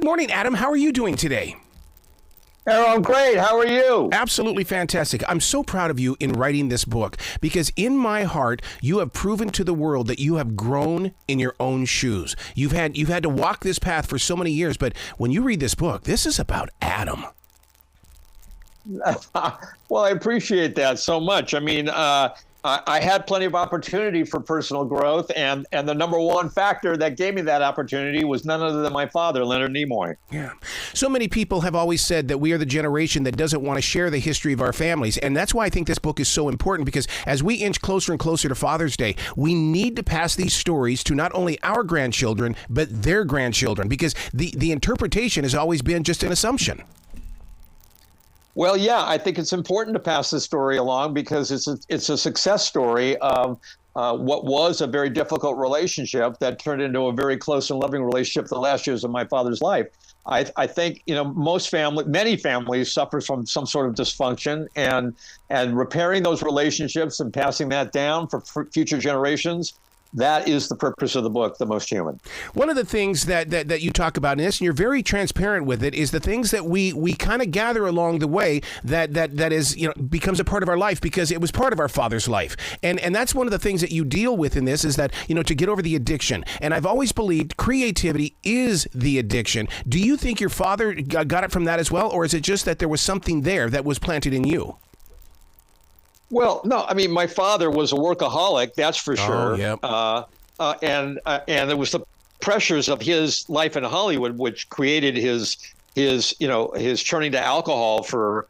Good morning, Adam. How are you doing today? Errol, I'm great. How are you? Absolutely fantastic. I'm so proud of you in writing this book because in my heart, you have proven to the world that you have grown in your own shoes. You've had to walk this path for so many years, but when you read this book, this is about Adam. Well, I appreciate that so much. I mean, I had plenty of opportunity for personal growth, and the number one factor that gave me that opportunity was none other than my father, Leonard Nimoy. Yeah. So many people have always said that we are the generation that doesn't want to share the history of our families, and that's why I think this book is so important, because as we inch closer and closer to Father's Day, we need to pass these stories to not only our grandchildren, but their grandchildren, because the interpretation has always been just an assumption. Well, yeah, I think it's important to pass this story along because it's a success story of what was a very difficult relationship that turned into a very close and loving relationship the last years of my father's life. I think, many families suffer from some sort of dysfunction, and repairing those relationships and passing that down for future generations. That is the purpose of the book, The Most Human. One of the things that you talk about in this, and you're very transparent with it, is the things that we kind of gather along the way that is, becomes a part of our life because it was part of our father's life. And that's one of the things that you deal with in this is that, to get over the addiction. And I've always believed creativity is the addiction. Do you think your father got it from that as well? Or is it just that there was something there that was planted in you? Well, no, I mean, my father was a workaholic, that's for sure. Yep. And it was the pressures of his life in Hollywood which created his turning to alcohol for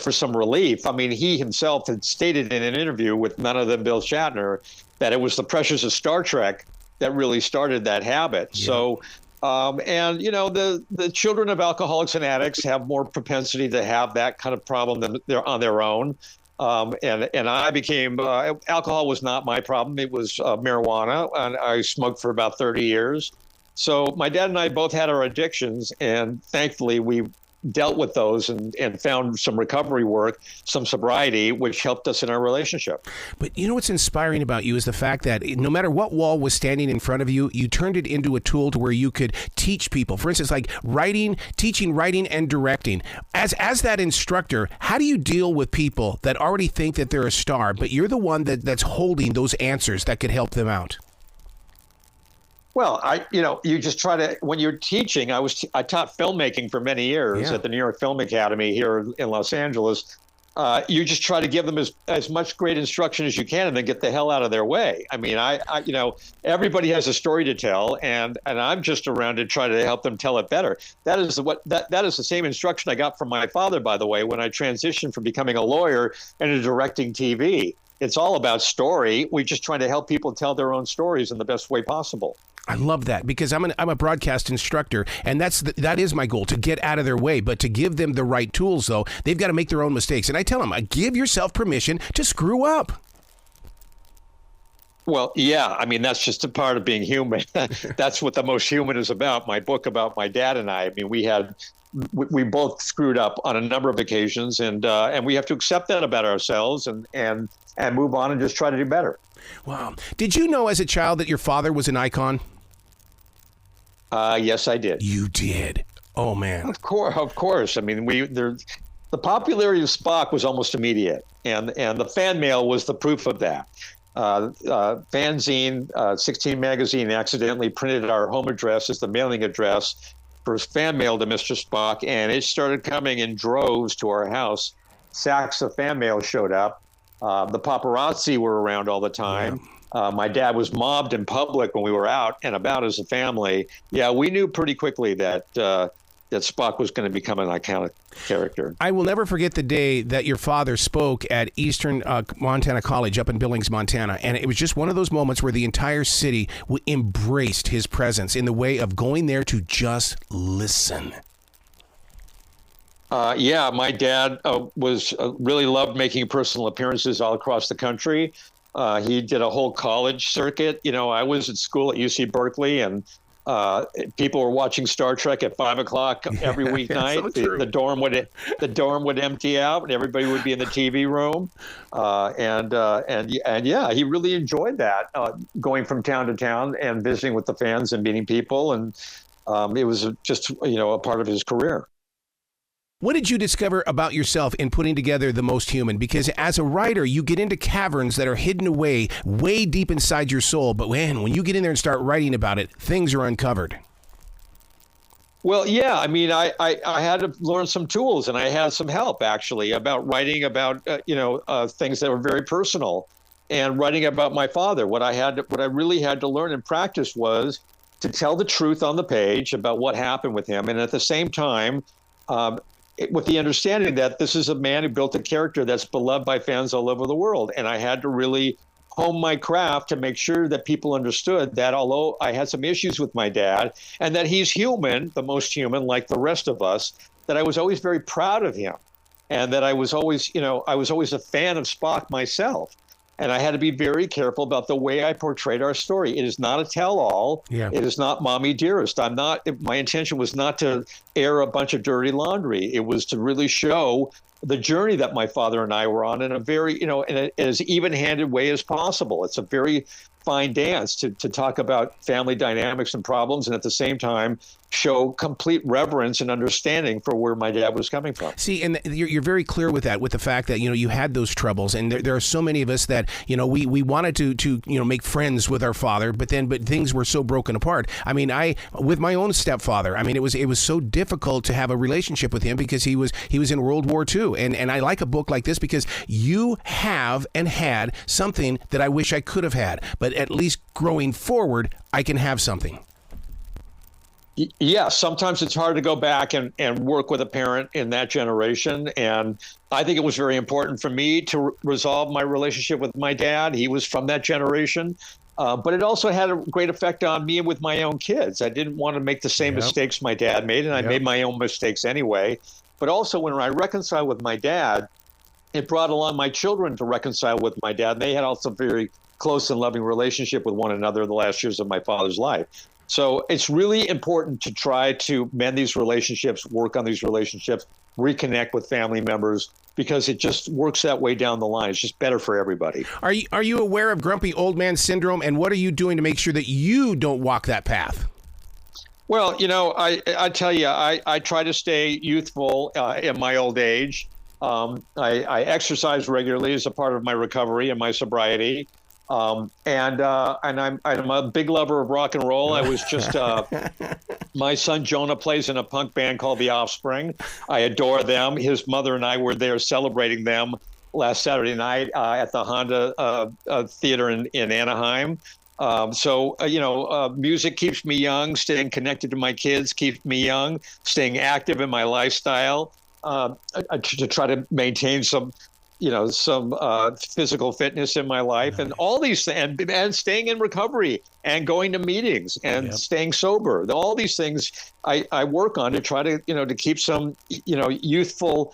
some relief. I mean, he himself had stated in an interview with none other than Bill Shatner that it was the pressures of Star Trek that really started that habit. Yeah. So, the children of alcoholics and addicts have more propensity to have that kind of problem than they're on their own. And I became, alcohol was not my problem. It was marijuana, and I smoked for about 30 years. So my dad and I both had our addictions, and thankfully we dealt with those and found some recovery work, some sobriety, which helped us in our relationship. But what's inspiring about you is the fact that no matter what wall was standing in front of you, you turned it into a tool to where you could teach people. For instance, like teaching writing and directing. As that instructor, how do you deal with people that already think that they're a star, but you're the one that's holding those answers that could help them out? Well, you just try to, when you're teaching, I taught filmmaking for many years at the New York Film Academy here in Los Angeles. You just try to give them as much great instruction as you can and then get the hell out of their way. I mean, everybody has a story to tell, and I'm just around to try to help them tell it better. That is the same instruction I got from my father, by the way, when I transitioned from becoming a lawyer into directing TV. It's all about story. We're just trying to help people tell their own stories in the best way possible. I love that because I'm a broadcast instructor, and that is my goal, to get out of their way, but to give them the right tools, though, they've got to make their own mistakes. And I tell them, give yourself permission to screw up. Well, yeah, I mean, that's just a part of being human. That's what The Most Human is about, my book about my dad and I. I mean, we both screwed up on a number of occasions, and we have to accept that about ourselves and move on and just try to do better. Wow. Did you know as a child that your father was an icon? Yes, I did. You did? Oh, man. Of course. I mean, the popularity of Spock was almost immediate, and the fan mail was the proof of that. Fanzine, 16 Magazine accidentally printed our home address as the mailing address for fan mail to Mr. Spock, and it started coming in droves to our house. Sacks of fan mail showed up. The paparazzi were around all the time. My dad was mobbed in public when we were out and about as a family. Yeah, we knew pretty quickly that Spock was going to become an iconic character. I will never forget the day that your father spoke at Eastern Montana College up in Billings, Montana. And it was just one of those moments where the entire city embraced his presence in the way of going there to just listen. My dad really loved making personal appearances all across the country. He did a whole college circuit. I was at school at UC Berkeley, and people were watching Star Trek at 5 o'clock every weeknight. So the dorm would empty out, and everybody would be in the TV room. He really enjoyed that, going from town to town and visiting with the fans and meeting people. And It was just, a part of his career. What did you discover about yourself in putting together The Most Human? Because as a writer, you get into caverns that are hidden away way deep inside your soul. But man, when you get in there and start writing about it, things are uncovered. Well, yeah, I mean, I had to learn some tools, and I had some help actually about writing about things that were very personal, and writing about my father. What I really had to learn and practice was to tell the truth on the page about what happened with him, and at the same time, with the understanding that this is a man who built a character that's beloved by fans all over the world, and I had to really hone my craft to make sure that people understood that although I had some issues with my dad and that he's human, the most human, like the rest of us, that I was always very proud of him, and that I was always a fan of Spock myself. And I had to be very careful about the way I portrayed our story. It is not a tell-all. Yeah. It is not mommy dearest. My intention was not to air a bunch of dirty laundry. It was to really show the journey that my father and I were on in a very, in as even-handed way as possible. It's a very fine dance to talk about family dynamics and problems, and at the same time show complete reverence and understanding for where my dad was coming from. See, and you're very clear with that, with the fact that, you had those troubles, and there are so many of us that, we wanted to make friends with our father, but things were so broken apart. I mean, with my own stepfather, I mean, it was so difficult to have a relationship with him because he was in World War II, and I like a book like this because you have and had something that I wish I could have had, but at least growing forward, I can have something. Yeah, sometimes it's hard to go back and work with a parent in that generation. And I think it was very important for me to resolve my relationship with my dad. He was from that generation. But it also had a great effect on me with my own kids. I didn't want to make the same mistakes my dad made, and I made my own mistakes anyway. But also when I reconciled with my dad, it brought along my children to reconcile with my dad. They had also a very close and loving relationship with one another in the last years of my father's life. So it's really important to try to mend these relationships, work on these relationships, reconnect with family members, because it just works that way down the line. It's just better for everybody. Are you aware of grumpy old man syndrome, and what are you doing to make sure that you don't walk that path? Well, I tell you, I try to stay youthful in my old age. I exercise regularly as a part of my recovery and my sobriety. And I'm a big lover of rock and roll. I was just my son Jonah plays in a punk band called The Offspring. I adore them. His mother and I were there celebrating them last Saturday night at the Honda Theater in Anaheim. Music keeps me young. Staying connected to my kids keeps me young. Staying active in my lifestyle to try to maintain some physical fitness in my life, and all these things, and staying in recovery and going to meetings and staying sober. All these things I work on to try to keep some, youthful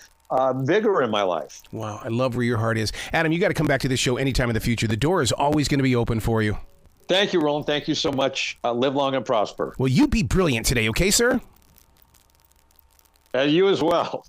vigor in my life. Wow. I love where your heart is. Adam, you got to come back to this show anytime in the future. The door is always going to be open for you. Thank you, Roland. Thank you so much. Live long and prosper. Well, you be brilliant today. Okay, sir? You as well.